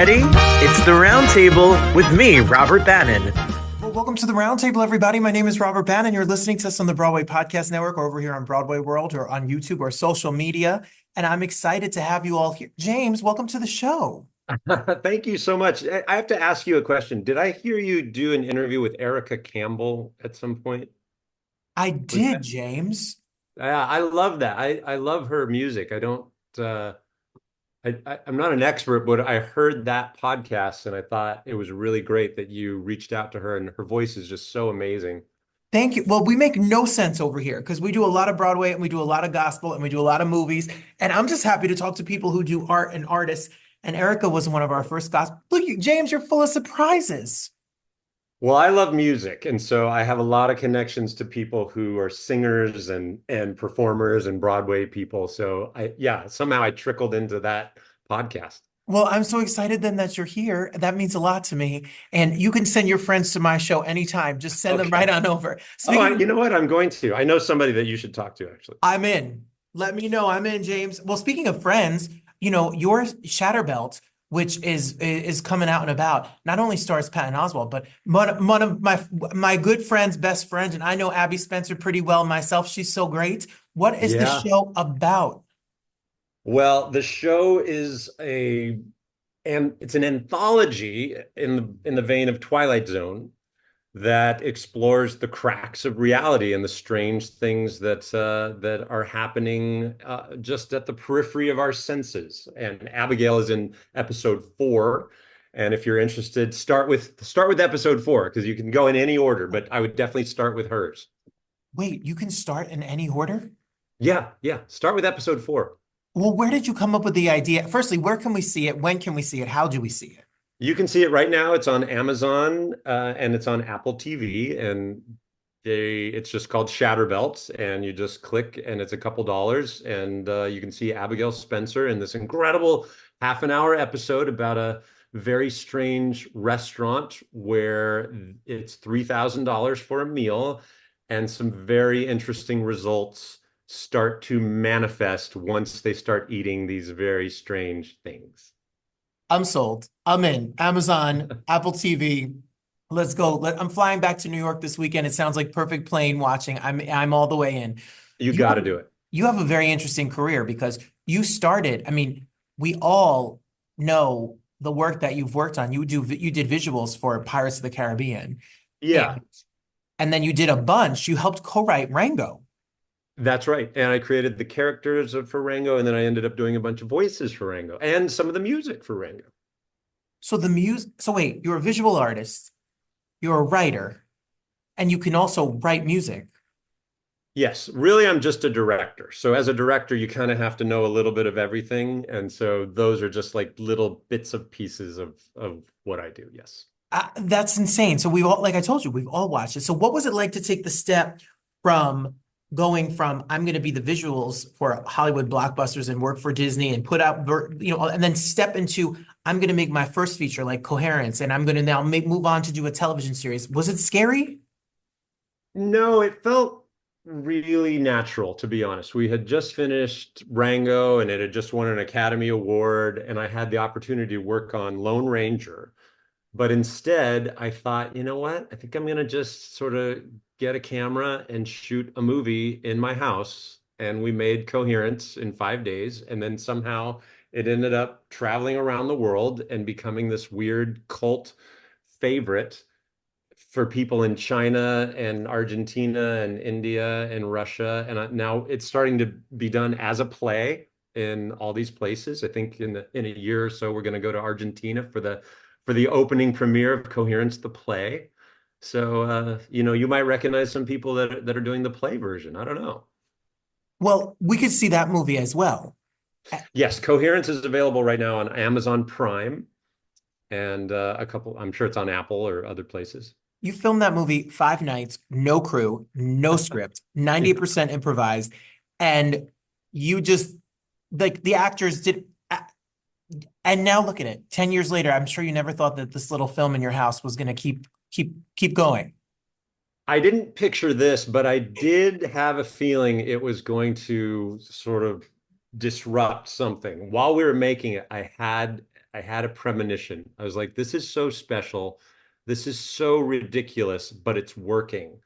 ready? It's the Roundtable with me, Robert Bannon. Well, welcome to the Roundtable, everybody. My name is Robert Bannon. You're listening to us on the Broadway Podcast Network, or over here on Broadway World, or on YouTube or social media. And I'm excited to have you all here. James, welcome to the show. Thank you so much. I have to ask you a question. Did I hear you do an interview with Erica Campbell at some point? I Was did, that? James. Yeah, I love that. I love her music. I don't I'm not an expert, but I heard that podcast and I thought it was really great that you reached out to her, and her voice is just so amazing. Thank you. Well, we make no sense over here because we do a lot of Broadway and we do a lot of gospel and we do a lot of movies. And I'm just happy to talk to people who do art and artists. And Erica was one of our first gospel. Look, James, you're full of surprises. Well, I love music, and so I have a lot of connections to people who are singers and performers and Broadway people. So somehow I trickled into that podcast. Well, I'm so excited then that you're here. That means a lot to me. And you can send your friends to my show anytime. Just send them right Okay. on over. You know what? I'm going to. I know somebody that you should talk to, actually. I'm in. Let me know. I'm in, James. Well, speaking of friends, your Shatter Belt, which is coming out and about, not only stars Patton Oswalt, but one of my good friends, best friend, and I know Abby Spencer pretty well myself. She's so great. What is the Yeah. show about? Well, the show is it's an anthology in the vein of Twilight Zone that explores the cracks of reality and the strange things that are happening just at the periphery of our senses. And Abigail is in episode 4. And if you're interested, start with episode 4 because you can go in any order, but I would definitely start with hers. Wait, you can start in any order? Yeah, yeah. Start with episode 4. Well, where did you come up with the idea? Firstly, where can we see it? When can we see it? How do we see it? You can see it right now. It's on Amazon and it's on Apple TV, and it's just called Shatter Belts, and you just click, and it's a couple dollars, and you can see Abigail Spencer in this incredible half-an-hour episode about a very strange restaurant where it's $3,000 for a meal, and some very interesting results start to manifest once they start eating these very strange things. I'm sold. I'm in. Amazon, Apple TV. Let's go. I'm flying back to New York this weekend. It sounds like perfect plane watching. I'm all the way in. You You got have, to do it. you have a very interesting career because you started, we all know the work that you've worked on. You did visuals for Pirates of the Caribbean. Yeah. And, and then you did a bunch. You helped co-write Rango. That's right. And I created the characters for Rango, and then I ended up doing a bunch of voices for Rango and some of the music for Rango. So wait, you're a visual artist, you're a writer, and you can also write music. Yes, really, I'm just a director. So as a director, you kind of have to know a little bit of everything. And so those are just like little bits of pieces of what I do. Yes. That's insane. So we've all, like I told you, we've all watched it. So what was it like to take the step from going from I'm going to be the visuals for Hollywood blockbusters and work for Disney and put out, and then step into I'm going to make my first feature like Coherence, and I'm going to now move on to do a television series. Was it scary? No, it felt really natural, to be honest. We had just finished Rango and it had just won an Academy Award, and I had the opportunity to work on Lone Ranger. But instead, I thought, you know what? I think I'm going to just sort of get a camera and shoot a movie in my house. And we made Coherence in 5 days. And then somehow it ended up traveling around the world and becoming this weird cult favorite for people in China and Argentina and India and Russia. And now it's starting to be done as a play in all these places. I think in a year or so, we're going to go to Argentina for the opening premiere of Coherence, the play. So, you might recognize some people that are doing the play version. I don't know. Well, we could see that movie as well. Yes, Coherence is available right now on Amazon Prime and I'm sure it's on Apple or other places. You filmed that movie 5 nights, no crew, no script, 90% improvised, and you just like the actors did. And now look at it. 10 years later, I'm sure you never thought that this little film in your house was going to keep going. I didn't picture this, but I did have a feeling it was going to sort of disrupt something. While we were making it, I had I had a premonition. I was like, this is so special. This is so ridiculous, but it's working.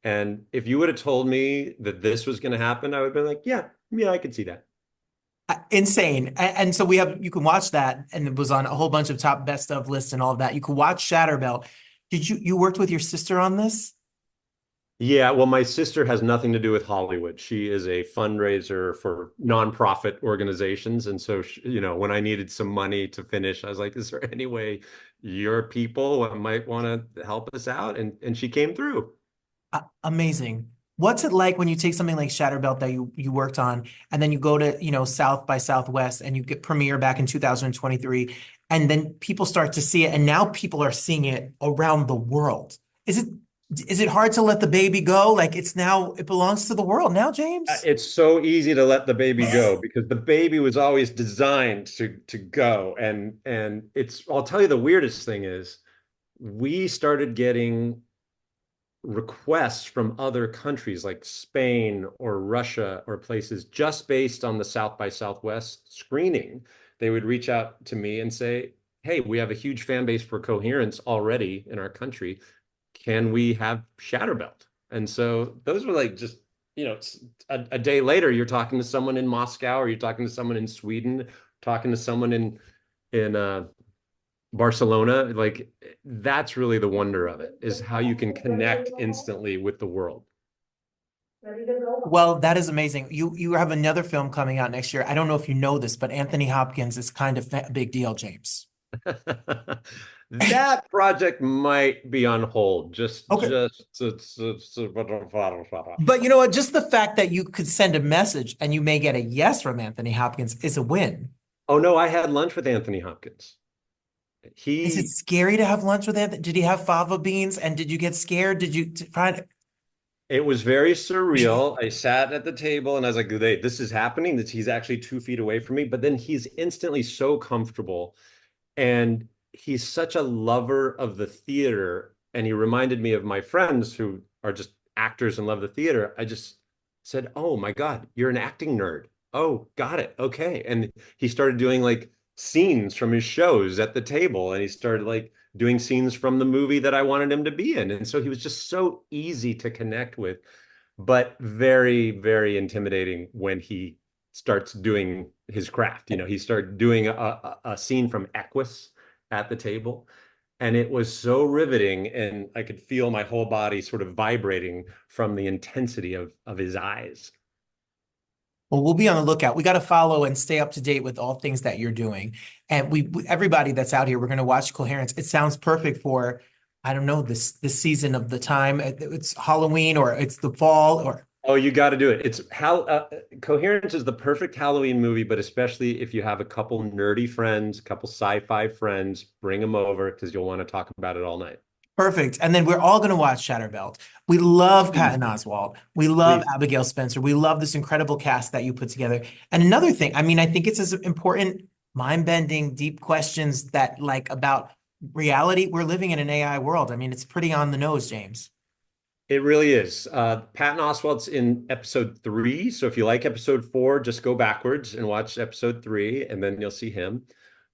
And if you would have told me that this was going to happen, I would have been like, yeah, I could see that. Insane. And so you can watch that, and it was on a whole bunch of top best of lists and all of that. You could watch Shatter Belt. You worked with your sister on this? Yeah, well, my sister has nothing to do with Hollywood. She is a fundraiser for nonprofit organizations. And so, when I needed some money to finish, I was like, is there any way your people might want to help us out? And she came through. Amazing. What's it like when you take something like Shatter Belt that you worked on, and then you go to, South by Southwest, and you get premiere back in 2023, and then people start to see it, and now people are seeing it around the world. Is it hard to let the baby go? Like, it belongs to the world now, James? It's so easy to let the baby go because the baby was always designed to go. And I'll tell you, the weirdest thing is we started getting requests from other countries like Spain or Russia or places just based on the South by Southwest screening. They would reach out to me and say, hey, we have a huge fan base for Coherence already in our country. Can we have Shatter Belt? And so those were like just, a day later, you're talking to someone in Moscow, or you're talking to someone in Sweden, talking to someone in Barcelona. Like, that's really the wonder of it, is how you can connect instantly with the world. Well, that is amazing. You have another film coming out next year. I don't know if you know this, but Anthony Hopkins is kind of a big deal, James. That project might be on hold. Okay. But But you know what? Just the fact that you could send a message and you may get a yes from Anthony Hopkins is a win. oh no, I had lunch with Anthony Hopkins. Is it He scary to have lunch with Anthony? Did he have fava beans? And did you get scared? Did you find? It was very surreal. I sat at the table and I was like, hey, this is happening. He's actually 2 feet away from me. But then he's instantly so comfortable. And he's such a lover of the theater. And he reminded me of my friends who are just actors and love the theater. I just said, oh my God, you're an acting nerd. Oh, got it. Okay. And he started doing like scenes from his shows at the table. And he started like doing scenes from the movie that I wanted him to be in. And so he was just so easy to connect with, but very, very intimidating when he starts doing his craft. He started doing a scene from Equus at the table. And it was so riveting. And I could feel my whole body sort of vibrating from the intensity of his eyes. Well, we'll be on the lookout. We got to follow and stay up to date with all things that you're doing. And everybody that's out here, we're going to watch Coherence. It sounds perfect for, I don't know, this season of the time. It's Halloween, or it's the fall, or. Oh, you got to do it. It's Coherence is the perfect Halloween movie, but especially if you have a couple nerdy friends, a couple sci-fi friends, bring them over because you'll want to talk about it all night. Perfect. And then we're all going to watch Shatter Belt. We love Patton Oswalt. We love Please. Abigail Spencer. We love this incredible cast that you put together. And another thing, I mean, I think it's as important, mind-bending, deep questions that about reality. We're living in an AI world. I mean, it's pretty on the nose, James. It really is. Patton Oswalt's in episode 3. So if you like episode 4, just go backwards and watch episode 3, and then you'll see him.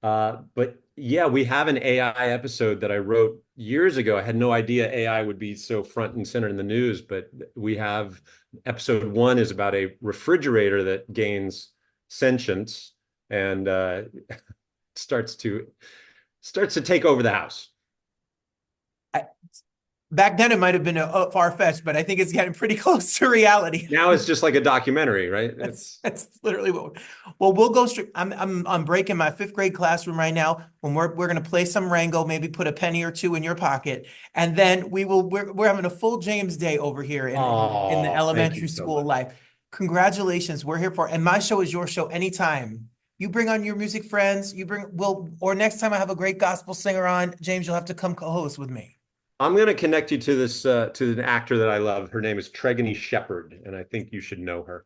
But yeah, we have an AI episode that I wrote years ago. I had no idea AI would be so front and center in the news, but we have episode 1 is about a refrigerator that gains sentience and starts to take over the house. Back then, it might have been a far-fetched, but I think it's getting pretty close to reality. Now it's just like a documentary, right? That's literally what. Well, we'll go straight. I'm breaking my 5th grade classroom right now. When we're going to play some Rango, maybe put a penny or two in your pocket, and then we're having a full James day over here in the elementary school life. Congratulations, we're here for, and my show is your show anytime. You bring on your music friends. Or next time I have a great gospel singer on, James, you'll have to come co-host with me. I'm going to connect you to this to an actor that I love. Her name is Tregony Shepherd, and I think you should know her.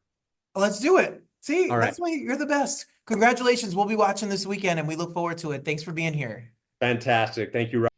Let's do it. See, All right. That's why you're the best. Congratulations. We'll be watching this weekend, and we look forward to it. Thanks for being here. Fantastic. Thank you, Rob.